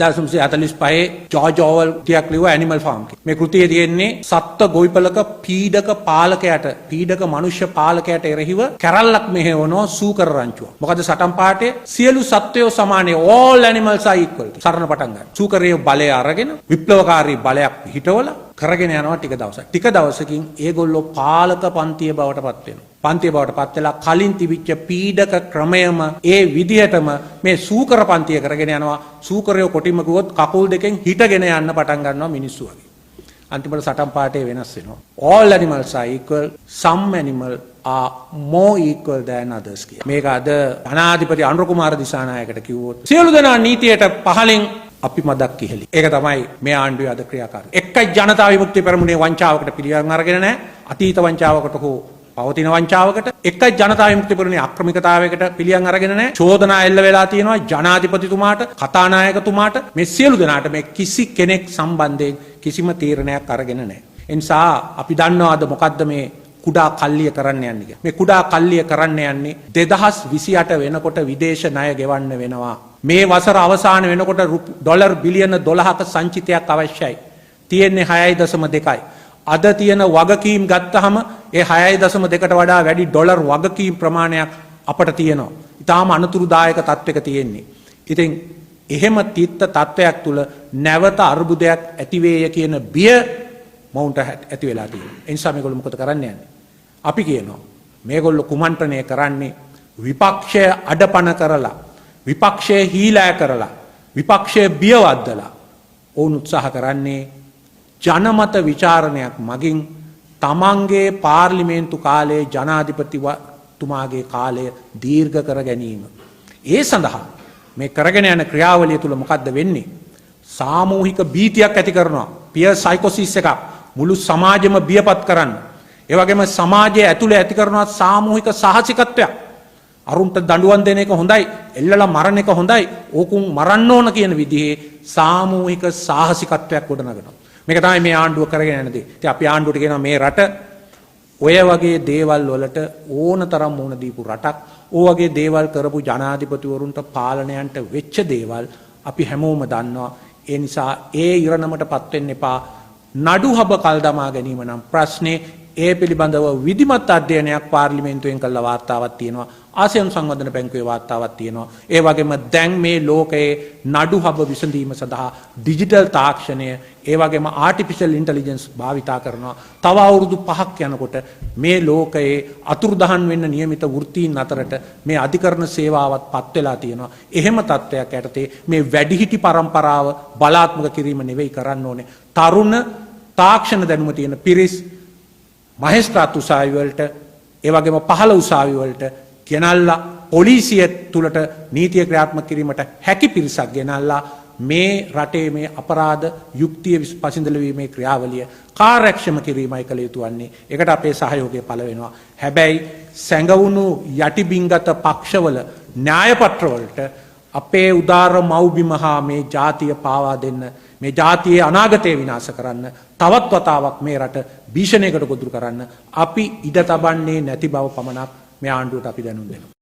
1945 George Orville ටිකක් ලිව්ව animal farm එකේ. මේ කෘතියේ තියෙන්නේ සත්ත්ව ගොවිපලක පීඩක පාලකයාට පීඩක මනුෂ්‍ය පාලකයාට එරෙහිව කැරල්ලක් මෙහෙවනවා සූකර රංචුවක්. මොකද සටන් පාඨයේ සියලු සත්වයෝ සමානයි, all animals are equal. සරණ පටන් ගන්න. සූකරයේ බලය අරගෙන විප්ලවකාරී බලයක් හිටවලා කරගෙන යනවා ටික දවසක්. ටික දවසකින් ඒගොල්ලෝ පාලක පන්තිය බවට පත් වෙනවා. පන්තිය බවට පත් වෙලා කලින් තිබිච්ච පීඩක ක්‍රමයම ඒ විදිහටම මේ සූකර පන්තිය කරගෙන යනවා. සූකරයෝ කොටිම කිව්වොත් කකුල් දෙකෙන් හිටගෙන යන්න පටන් ගන්නවා මිනිස්සු වගේ. අන්තිමට සටන් පාඨය වෙනස් වෙනවා. All animals are equal, some animals are more equal than others කියලා. මේක අද අනාධිපති අනුර කුමාර දිසානායකට කිව්වොත් සියලු දෙනා නීතියට පහලින් අපි මදක් ඉහළි. ඒක තමයි මේ ආණ්ඩුවේ අද ක්‍රියාකාරී. එක්කයි ජනතා විමුක්ති පෙරමුණේ වංචාවකට පිළියම් අරගෙන නැහැ. අතීත වංචාවකට හෝ පවතින වංචාවකට. එක්කයි ජනතා විමුක්ති පෙරමුණේ අක්‍රමිකතාවයකට පිළියම් අරගෙන නැහැ. චෝදනා එල්ල වෙලා තියෙනවා ජනාධිපතිතුමාට, කතානායකතුමාට, මේ සියලු දෙනාට මේ කිසි කෙනෙක් සම්බන්ධයෙන් කිසිම තීරණයක් අරගෙන නැහැ. ඒ නිසා අපි දන්නවාද මොකද්ද මේ කුඩා කල්ලිය කරන්න යන්නේ කියලා. මේ කුඩා කල්ලිය කරන්න යන්නේ 2028 වෙනකොට විදේශ ණය ගෙවන්න වෙනවා. මේ වසර අවසාන වෙනකොට ඩොලර් බිලියන 12ක සංචිතයක් අවශ්‍යයි. තියෙන්නේ 6.2යි. අද තියෙන වගකීම් ගත්තහම ඒ 6.2ට වඩා වැඩි ඩොලර් වගකීම් ප්‍රමාණයක් අපට තියෙනවා. ඊටාම අනතුරුදායක තත්වයක තියෙන්නේ. ඉතින් එහෙම තිත්ත තත්වයක් තුල නැවත අර්බුදයක් ඇති වේය කියන බිය මවුන්ට ඇති වෙලා තියෙනවා. ඒ නිසා මේගොල්ලෝ මොකද කරන්න යන්නේ? අපි කියනවා මේගොල්ලෝ කුමන්ත්‍රණය කරන්නේ විපක්ෂය අඩපණ කරලා, විපක්ෂය හීලෑ කරලා, විපක්ෂය බියවද්දලා ඔවුන් උත්සාහ කරන්නේ ජනමත විචාරණයක් මගින් තමන්ගේ පාර්ලිමේන්තු කාලයේ ජනාධිපතිතුමාගේ කාලය දීර්ඝ කර ගැනීම. ඒ සඳහා මේ කරගෙන යන ක්‍රියාවලිය තුල මොකද්ද වෙන්නේ? සාමූහික භීතියක් ඇති කරනවා. පියර් සයිකොසිස් එකක් මුළු සමාජෙම බියපත් කරන්න. ඒ වගේම සමාජයේ ඇතුලේ ඇති කරනවා සාමූහික සාහසිකත්වයක්. අරුන්ට දඬුවම් දෙන එක හොඳයි, එල්ලලා මරණ එක හොඳයි, ඕකුන් මරන්න ඕන කියන විදිහේ සාමූහික සාහසිකත්වයක් ගොඩනගනවා. මේක තමයි මේ ආණ්ඩුව කරගෙන යන දේ. ඉතින් අපි ආණ්ඩුවට කියනවා මේ රට ඔය වගේ දේවල් වලට ඕනතරම් මුණ දීපු රටක්. ඕ වගේ දේවල් කරපු ජනාධිපතිවරුන්ට පාලනයන්ට වෙච්ච දේවල් අපි හැමෝම දන්නවා. ඒ නිසා ඒ ඉරණමටපත් වෙන්න එපා. නඩු හබ කල් දමා ගැනීම නම් ප්‍රශ්නේ. ඒ පිළිබඳව විධිමත් අධ්‍යයනයක් පාර්ලිමේන්තුවෙන් කළ වාර්තාවක් තියෙනවා. ආසියානු සංවර්ධන බැංකුවේ වාර්තාවක් තියෙනවා. ඒ වගේම දැන් මේ ලෝකයේ නඩු හබ විසඳීම සඳහා ඩිජිටල් තාක්ෂණය, ඒ වගේම ආටිෆිෂල් ඉන්ටෙලිජන්ස් භාවිතා කරනවා. තව අවුරුදු 5ක් යනකොට මේ ලෝකයේ අතුරුදහන් වෙන්න නියමිත වෘත්තීන් අතරට මේ අධිකරණ සේවාවත් පත් වෙලා තියෙනවා. එහෙම තත්ත්වයක් යටතේ මේ වැඩිහිටි පරම්පරාව බලාත්මක කිරීම නෙවෙයි කරන්න ඕනේ. තරුණ තාක්ෂණ දැනුම තියෙන පිරිස් මහේස්ත්‍රාත් උසාවි වලට, ඒ වගේම පහළ උසාවි වලට ගෙනල්ලා පොලිසිය තුලට නීතිය ක්‍රියාත්මක කිරීමට හැකි පිරිසක් ගෙනල්ලා මේ රටේ මේ අපරාධ යුක්තිය පසින්දල වීමේ ක්‍රියාවලිය කාර්යක්ෂම කිරීමයි කළ යුතු වන්නේ. ඒකට අපේ සහයෝගය පළ වෙනවා. හැබැයි සැඟවුණු යටිබින්ගත පක්ෂවල න්‍යායපත්‍ර වලට අපේ උදාර මව්බිම හා මේ ජාතිය පාවා දෙන්න, මේ ජාතියේ අනාගතය විනාශ කරන්න, තවත් වතාවක් මේ රට භීෂණයකට ගොදුරු කරන්න අපි ඉඩ තබන්නේ නැති බව පමණක් මේ ආණ්ඩුවට අපි දැනුම් දෙනවා.